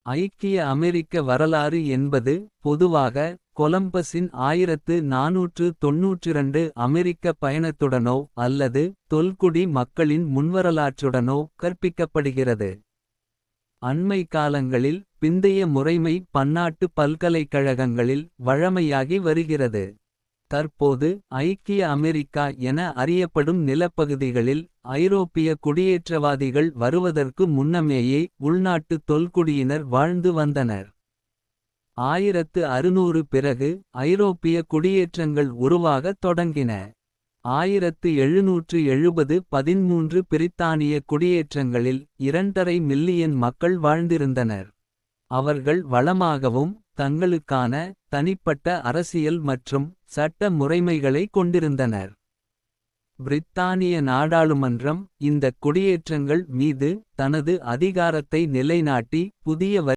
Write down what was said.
ஐக்கிய அமெரிக்க வரலாறு என்பது பொதுவாக கொலம்பஸின் 1492 அமெரிக்க பயணத்துடனோ அல்லது தொல்குடி மக்களின் முன்வரலாற்றுடனோ கற்பிக்கப்படுகிறது. அண்மை காலங்களில் பிந்தைய முறைமை பன்னாட்டு பல்கலைக்கழகங்களில் வழமையாகி வருகிறது. தற்போது ஐக்கிய அமெரிக்கா என அறியப்படும் நிலப்பகுதிகளில் ஐரோப்பிய குடியேற்றவாதிகள் வருவதற்கு முன்னமேயே உள்நாட்டு தொல்குடியினர் வாழ்ந்து வந்தனர். 1600 பிறகு ஐரோப்பிய குடியேற்றங்கள் உருவாகத் தொடங்கின. 1770 13 பிரித்தானிய குடியேற்றங்களில் 2,5 மில்லியன் மக்கள் வாழ்ந்திருந்தனர். அவர்கள் வளமாகவும் தங்களுக்கான தனிப்பட்ட அரசியல் மற்றும் சட்ட முறைமைகளை கொண்டிருந்தனர். பிரித்தானிய நாடாளுமன்றம் இந்த குடியேற்றங்கள் மீது தனது அதிகாரத்தை நிலைநாட்டி புதிய